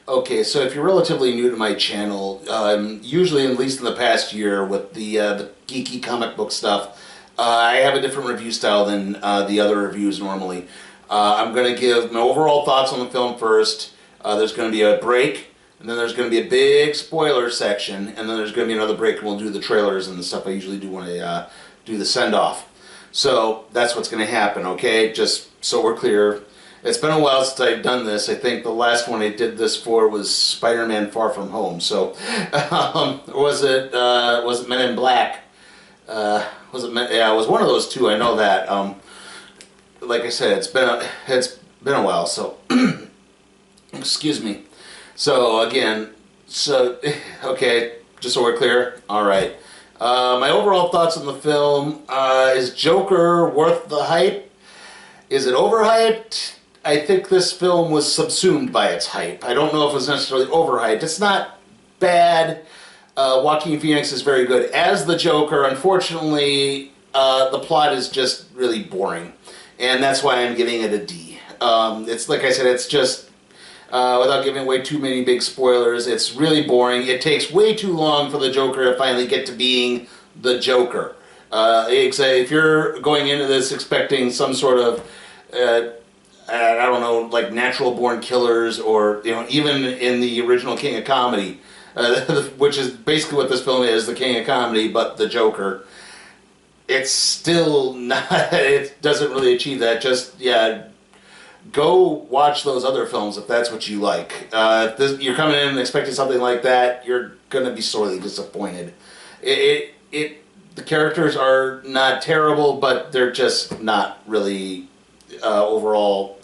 Okay, so if you're relatively new to my channel, usually, at least in the past year, with the geeky comic book stuff, I have a different review style than the other reviews normally. I'm going to give my overall thoughts on the film first. There's going to be a break, and then there's going to be a big spoiler section, and then there's going to be another break, and we'll do the trailers and the stuff I usually do when I do the send-off. So that's what's going to happen, okay? Just so we're clear. It's been a while since I've done this. I think the last one I did this for was Spider-Man: Far From Home. So, was it Men in Black? Was it Men? Yeah, it was one of those two. I know that. Like I said, it's been a while. So, excuse me. So again, okay, just so we're clear. All right. My overall thoughts on the film: is Joker worth the hype? Is it overhyped? I think this film was subsumed by its hype. I don't know if it was necessarily overhyped. It's not bad. Joaquin Phoenix is very good as the Joker. Unfortunately, the plot is just really boring. And that's why I'm giving it a D. It's like I said, it's just, without giving away too many big spoilers, it's really boring. It takes way too long for the Joker to finally get to being the Joker. If you're going into this expecting some sort of I don't know, like natural born killers, or even in the original King of Comedy, which is basically what this film is, the King of Comedy, but the Joker. It's still not. It doesn't really achieve that. Just go watch those other films if that's what you like. If you're coming in and expecting something like that, you're going to be sorely disappointed. The characters are not terrible, but they're just not really overall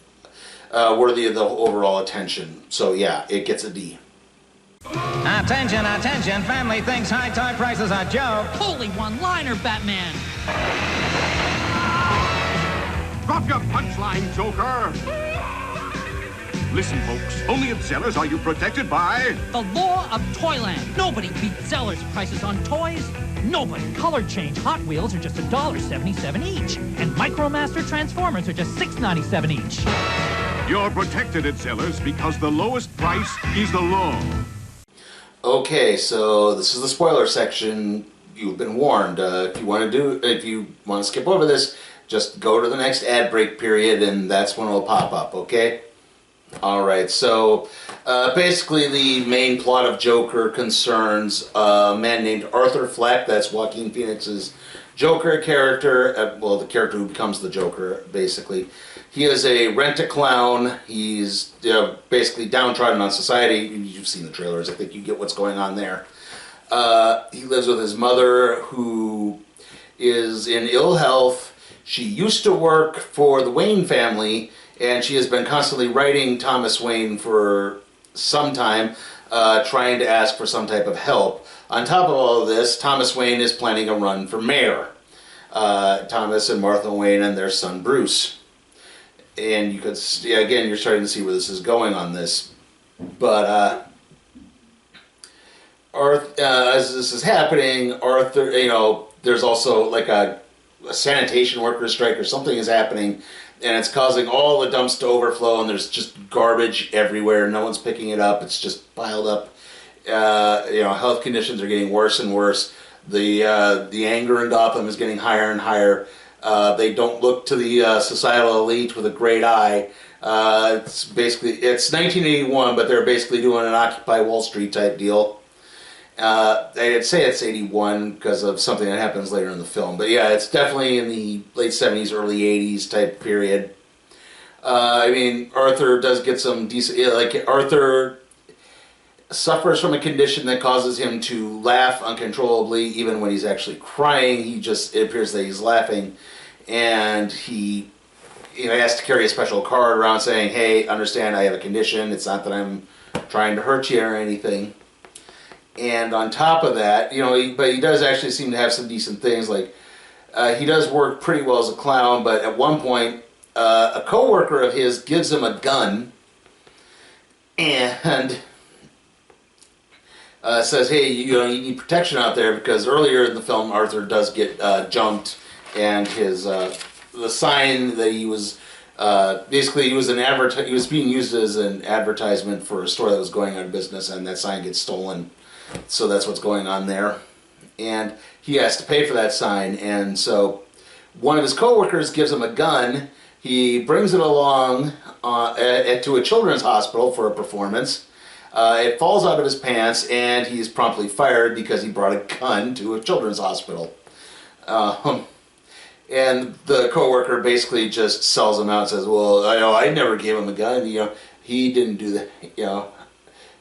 worthy of the overall attention. So yeah, it gets a D. Attention, attention, family thinks high toy prices are joke. Holy one-liner, Batman! Drop your punchline, Joker! Listen, folks, only at Zeller's are you protected by... The law of Toyland. Nobody beats Zeller's prices on toys. Nobody. Color change Hot Wheels are just $1.77 each. And Micromaster Transformers are just $6.97 each. You're protected at Zeller's because the lowest price is the law. Okay, so this is the spoiler section. You've been warned. If you want to skip over this, just go to the next ad break period, and that's when it'll pop up. Okay. All right. So basically, the main plot of Joker concerns a man named Arthur Fleck. That's Joaquin Phoenix's Joker character. Well, the character who becomes the Joker, basically. He is a rent-a-clown. He's basically downtrodden on society. You've seen the trailers. I think you get what's going on there. He lives with his mother, who is in ill health. She used to work for the Wayne family, and she has been constantly writing Thomas Wayne for some time, trying to ask for some type of help. On top of all of this, Thomas Wayne is planning a run for mayor. Thomas and Martha Wayne and their son Bruce. And you could, again, you're starting to see where this is going on this. But as this is happening, Arthur, there's also like a sanitation workers strike or something is happening, and it's causing all the dumps to overflow, and there's just garbage everywhere. No one's picking it up. It's just piled up. Health conditions are getting worse and worse. The anger in Gotham is getting higher and higher. They don't look to the societal elite with a great eye. It's 1981, but they're basically doing an Occupy Wall Street type deal. I'd say it's 81 because of something that happens later in the film. But yeah, it's definitely in the late 70s, early 80s type period. Arthur does get some decent... Arthur suffers from a condition that causes him to laugh uncontrollably, even when he's actually crying. It appears that he's laughing, and he has to carry a special card around saying, "Hey, understand, I have a condition. It's not that I'm trying to hurt you or anything." And on top of that, but he does actually seem to have some decent things. Like he does work pretty well as a clown, but at one point, a coworker of his gives him a gun and says, "Hey, you need protection out there," because earlier in the film, Arthur does get jumped, and his the sign that he was Basically, he was being used as an advertisement for a store that was going out of business, and that sign gets stolen. So that's what's going on there. And he has to pay for that sign, and so one of his coworkers gives him a gun. He brings it along to a children's hospital for a performance. It falls out of his pants, and he's promptly fired because he brought a gun to a children's hospital. And the coworker basically just sells him out and says, "Well, I never gave him a gun. He didn't do that.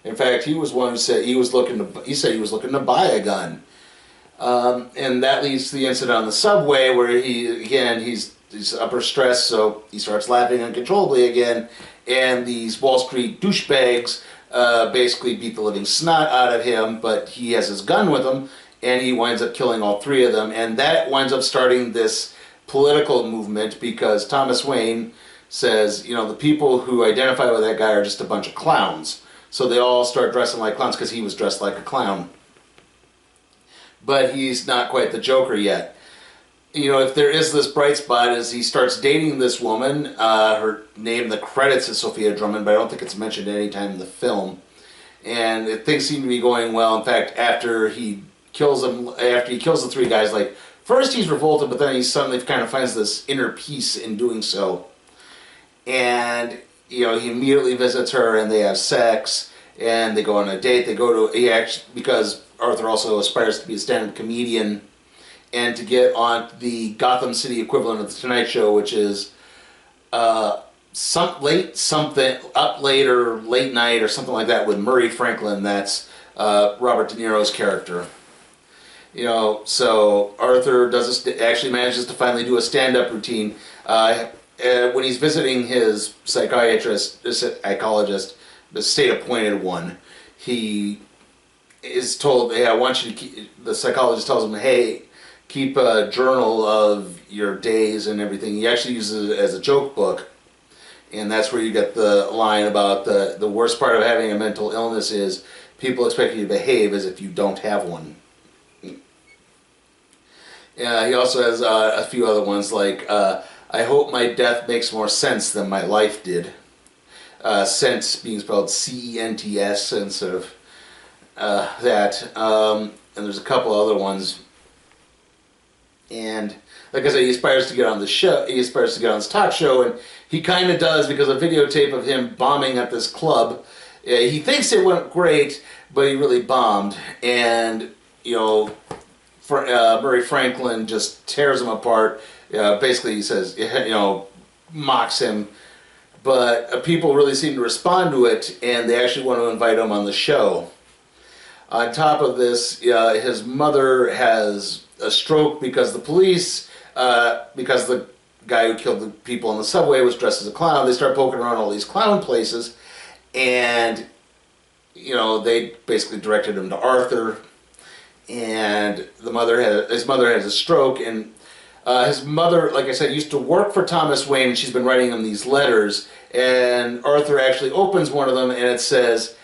In fact, he was one who said he was looking to buy a gun." And that leads to the incident on the subway where he's upper stress, so he starts laughing uncontrollably again, and these Wall Street douchebags basically beat the living snot out of him, but he has his gun with him, and he winds up killing all three of them, and that winds up starting this political movement because Thomas Wayne says, the people who identify with that guy are just a bunch of clowns. So they all start dressing like clowns because he was dressed like a clown. But he's not quite the Joker yet. If there is this bright spot is he starts dating this woman. Her name in the credits is Sophia Drummond, but I don't think it's mentioned any time in the film. And things seem to be going well. In fact, after he kills the three guys, first he's revolted, but then he suddenly kind of finds this inner peace in doing so. And he immediately visits her, and they have sex, and they go on a date. Because Arthur also aspires to be a stand-up comedian, and to get on the Gotham City equivalent of the Tonight Show, which is Up Late or Late Night or something like that with Murray Franklin. That's Robert De Niro's character. So Arthur actually manages to finally do a stand-up routine. When he's visiting his psychologist, the state-appointed one, he is told, "Hey, I want you to keep," the psychologist tells him, "Hey, keep a journal of your days and everything." He actually uses it as a joke book, and that's where you get the line about the worst part of having a mental illness is people expect you to behave as if you don't have one. He also has a few other ones like, "I hope my death makes more sense than my life did." Sense being spelled C-E-N-T-S instead of that. And there's a couple other ones. And like I said, he aspires to get on the show. He aspires to get on this talk show, and he kind of does because a videotape of him bombing at this club. He thinks it went great, but he really bombed. And Murray Franklin just tears him apart. Basically, he says, mocks him. But people really seem to respond to it, and they actually want to invite him on the show. On top of this, his mother has a stroke because the police, because the guy who killed the people on the subway was dressed as a clown. They start poking around all these clown places, and they basically directed him to Arthur. And his mother has a stroke, and his mother, like I said, used to work for Thomas Wayne, and she's been writing him these letters. And Arthur actually opens one of them, and it says,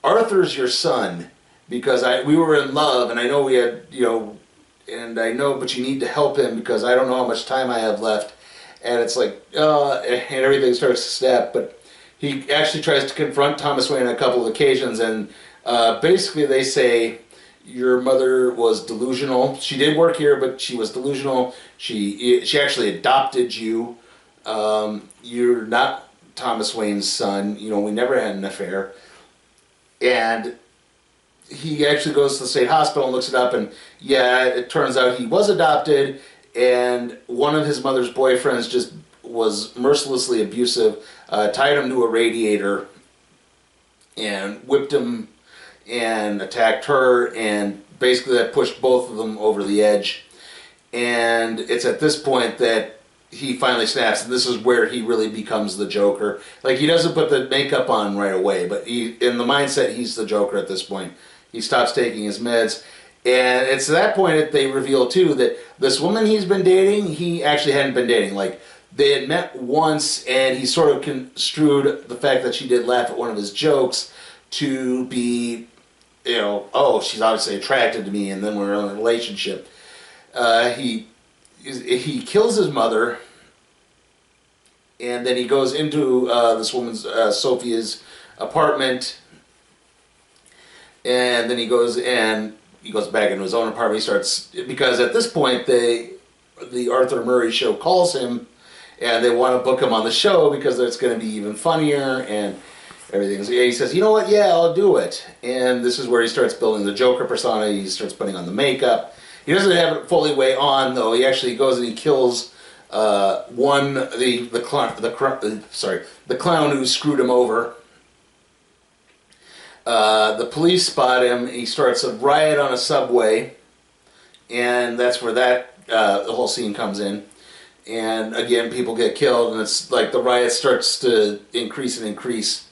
"Arthur's your son, because we were in love, and I know we had, and I know, but you need to help him because I don't know how much time I have left." And it's like, and everything starts to snap. But he actually tries to confront Thomas Wayne on a couple of occasions, and basically they say, "Your mother was delusional. She did work here, but she was delusional. She actually adopted you. You're not Thomas Wayne's son. We never had an affair." And he actually goes to the state hospital and looks it up, and it turns out he was adopted, and one of his mother's boyfriends just was mercilessly abusive, tied him to a radiator, and whipped him, and attacked her, and basically that pushed both of them over the edge. And it's at this point that he finally snaps, and this is where he really becomes the Joker. He doesn't put the makeup on right away, but in the mindset, he's the Joker at this point. He stops taking his meds, and it's at that point that they reveal, too, that this woman he's been dating, he actually hadn't been dating. They had met once, and he sort of construed the fact that she did laugh at one of his jokes to be, oh, she's obviously attracted to me, and then we're in a relationship. He kills his mother, and then he goes into this woman's, Sophia's apartment, and then he goes back into his own apartment. He starts, because at this point the Arthur Murray show calls him, and they want to book him on the show because it's going to be even funnier and everything. So he says, you know what, yeah, I'll do it. And this is where he starts building the Joker persona. He starts putting on the makeup. He doesn't have it fully way on, though. He actually goes and he kills the clown who screwed him over. The police spot him. He starts a riot on a subway, and that's where the whole scene comes in. And again, people get killed, and it's like the riot starts to increase and increase.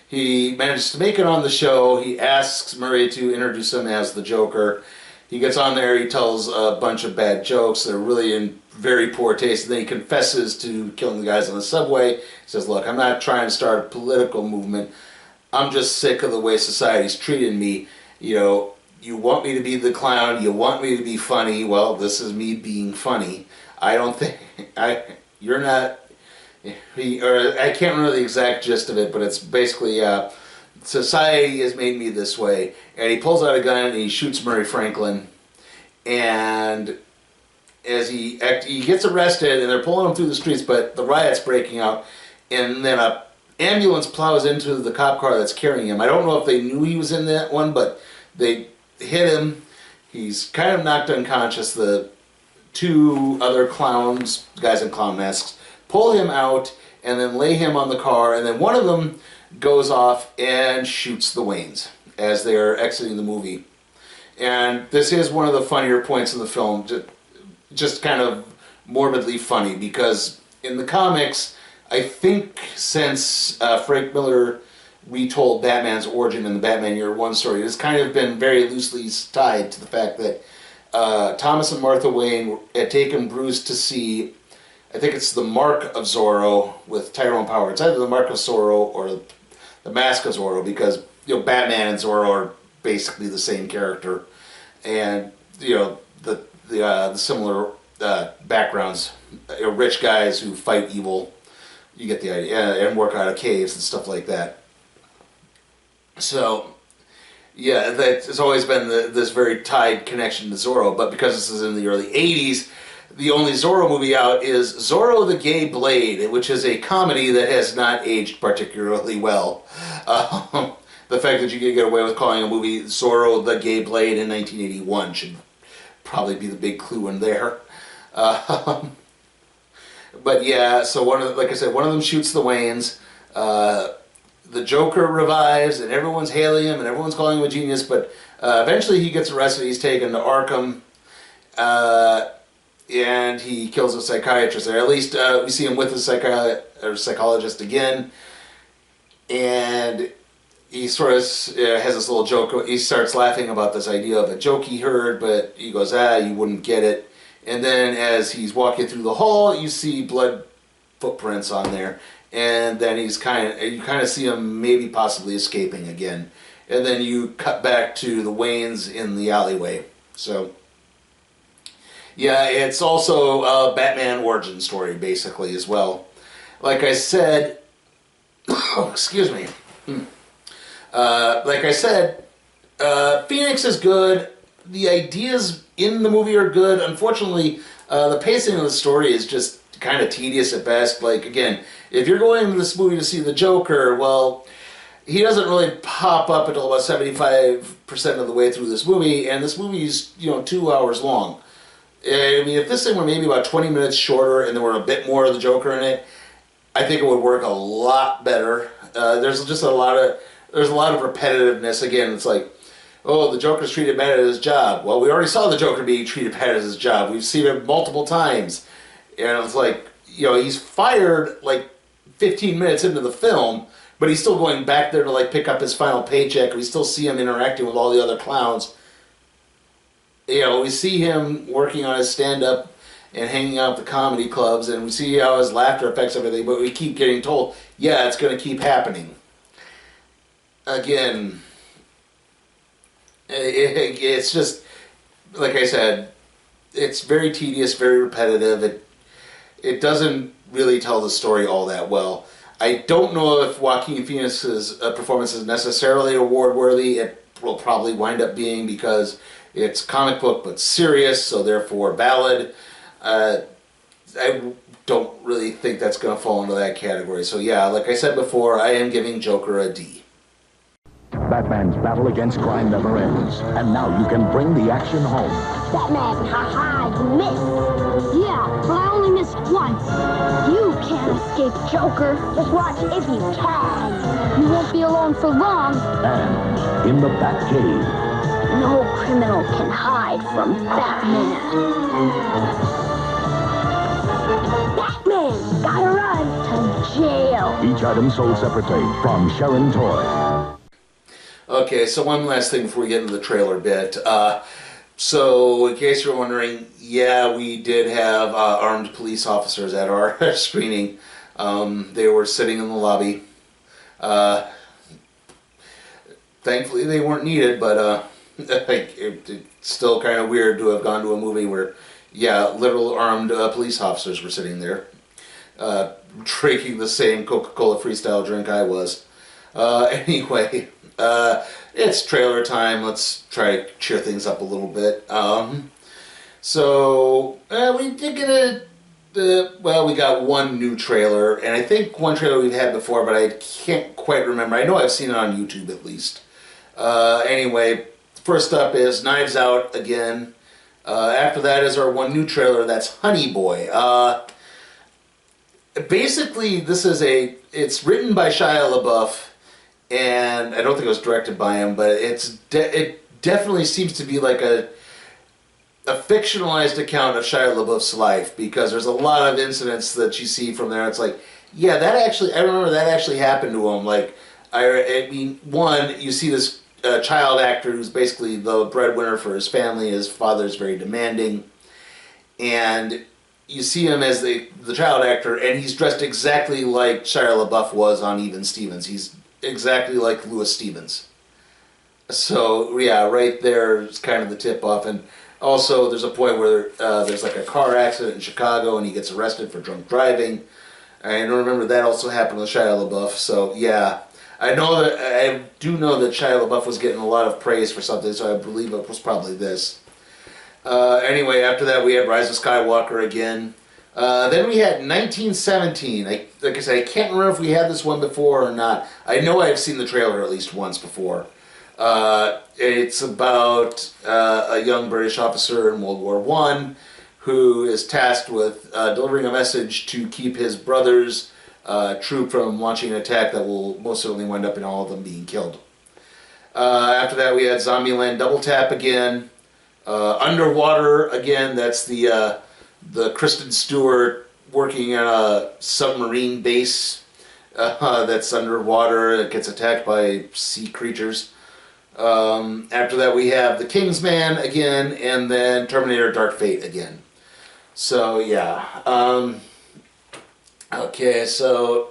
He manages to make it on the show. He asks Murray to introduce him as the Joker. He gets on there, he tells a bunch of bad jokes. They're really in very poor taste. And then he confesses to killing the guys on the subway. He says, look, I'm not trying to start a political movement. I'm just sick of the way society's treating me. You know, you want me to be the clown, you want me to be funny. Well, this is me being funny. I don't think, you're not, or I can't remember the exact gist of it, but it's basically, society has made me this way. And he pulls out a gun and he shoots Murray Franklin. And as he gets arrested, and they're pulling him through the streets, but the riot's breaking out. And then a ambulance plows into the cop car that's carrying him. I don't know if they knew he was in that one, but they hit him. He's kind of knocked unconscious. The two other clowns, guys in clown masks, pull him out and then lay him on the car, and then one of them goes off and shoots the Waynes as they're exiting the movie. And this is one of the funnier points in the film, just kind of morbidly funny, because in the comics, I think since Frank Miller retold Batman's origin in the Batman Year One story, it has kind of been very loosely tied to the fact that Thomas and Martha Wayne had taken Bruce to see, I think it's The Mark of Zorro with Tyrone Power. It's either The Mark of Zorro or The Mask of Zorro, because Batman and Zorro are basically the same character, and the similar backgrounds. Rich guys who fight evil, you get the idea, and work out of caves and stuff like that. So, yeah, it's always been this very tied connection to Zorro, but because this is in the early 80s, the only Zorro movie out is Zorro the Gay Blade, which is a comedy that has not aged particularly well. The fact that you can get away with calling a movie Zorro the Gay Blade in 1981 should probably be the big clue in there. But yeah, so like I said, one of them shoots the Waynes. The Joker revives, and everyone's hailing him, and everyone's calling him a genius, but eventually he gets arrested. He's taken to Arkham, and he kills a psychiatrist. Or at least we see him with a psychologist again, and he sort of has this little joke. He starts laughing about this idea of a joke he heard, but he goes, you wouldn't get it. And then as he's walking through the hall, you see blood footprints on there. And then you kind of see him maybe possibly escaping again. And then you cut back to the Waynes in the alleyway. So, yeah, it's also a Batman origin story, basically, as well. Like I said, excuse me. Like I said, Phoenix is good. The ideas in the movie are good. Unfortunately, the pacing of the story is just kind of tedious at best. Like, again, if you're going to this movie to see the Joker, well, he doesn't really pop up until about 75% of the way through this movie, and this movie is, 2 hours long. I mean, if this thing were maybe about 20 minutes shorter and there were a bit more of the Joker in it, I think it would work a lot better. There's just a lot of repetitiveness. Again, it's like, oh, the Joker's treated bad at his job. Well, we already saw the Joker being treated bad at his job. We've seen it multiple times. And it's like, he's fired like 15 minutes into the film, but he's still going back there to like pick up his final paycheck. We still see him interacting with all the other clowns. We see him working on his stand-up and hanging out at the comedy clubs, and we see how his laughter affects everything, but we keep getting told, yeah, it's going to keep happening. Again, it's just, like I said, it's very tedious, very repetitive. it doesn't really tell the story all that well. I don't know if Joaquin Phoenix's performance is necessarily award-worthy. It will probably wind up being because it's comic book but serious, so therefore ballad. I don't really think that's going to fall into that category. So yeah, like I said before, I am giving Joker a D. Batman's battle against crime never ends. And now you can bring the action home. Batman, ha-ha, you missed. Yeah, but I only missed once. You can't escape Joker. Just watch if you can. You won't be alone for long. And in the Batcave, no criminal can hide from Batman. Batman, gotta run to jail. Each item sold separately from Sharon Toy. Okay, so one last thing before we get into the trailer bit. So, in case you're wondering, yeah, we did have armed police officers at our screening. They were sitting in the lobby. Thankfully, they weren't needed, but it's still kind of weird to have gone to a movie where, yeah, literal armed police officers were sitting there, drinking the same Coca-Cola Freestyle drink I was. Anyway, it's trailer time. Let's try to cheer things up a little bit. We did get we got one new trailer, and I think one trailer we've had before, but I can't quite remember. I know I've seen it on YouTube at least. Anyway, first up is Knives Out again. After that is our one new trailer, that's Honey Boy. Basically, it's written by Shia LaBeouf, and I don't think it was directed by him, but it definitely seems to be like a fictionalized account of Shia LaBeouf's life, because there's a lot of incidents that you see from there. It's like, yeah, I remember that actually happened to him. Like, I mean, one, you see this child actor who's basically the breadwinner for his family. His father's very demanding, and you see him as the child actor, and he's dressed exactly like Shia LaBeouf was on Even Stevens. He's exactly like Louis Stevens. So, yeah, right there is kind of the tip-off. And also, there's a point where there's like a car accident in Chicago, and he gets arrested for drunk driving. I remember that also happened with Shia LaBeouf. So, yeah, I do know that Shia LaBeouf was getting a lot of praise for something, so I believe it was probably this. Anyway, after that, we had Rise of Skywalker again. Then we had 1917. Like I said, I can't remember if we had this one before or not. I know I've seen the trailer at least once before. It's about a young British officer in World War I who is tasked with delivering a message to keep his brother's troop from launching an attack that will most certainly wind up in all of them being killed. After that, we had Zombieland Double Tap again. Underwater again. That's the Kristen Stewart working at a submarine base that's underwater. It gets attacked by sea creatures. After that, we have The Kingsman again, and then Terminator Dark Fate again. So, yeah. Okay, so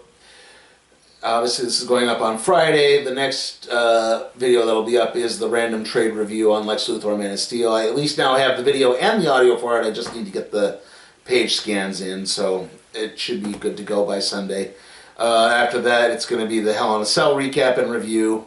obviously this is going up on Friday. The next video that'll be up is the random trade review on Lex Luthor Man of Steel. I at least now have the video and the audio for it. I just need to get the page scans in, so it should be good to go by Sunday. After that, it's going to be the Hell in a Cell recap and review.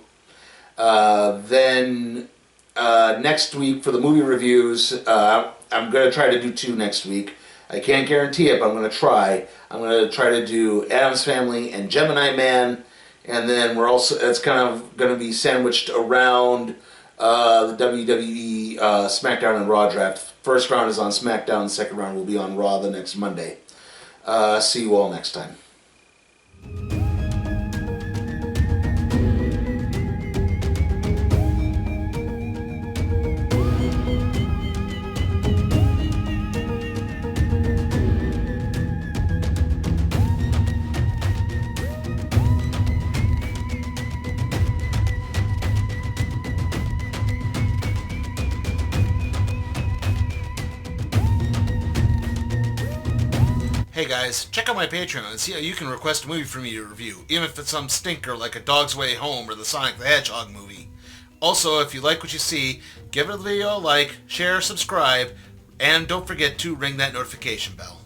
Then next week for the movie reviews, I'm going to try to do 2 next week. I can't guarantee it, but I'm going to try. I'm going to try to do Addams Family and Gemini Man, and then it's kind of going to be sandwiched around the WWE SmackDown and Raw draft. First round is on SmackDown, the second round will be on Raw the next Monday. See you all next time. Hey guys, check out my Patreon and see how you can request a movie for me to review, even if it's some stinker like A Dog's Way Home or the Sonic the Hedgehog movie. Also, if you like what you see, give the video a like, share, subscribe, and don't forget to ring that notification bell.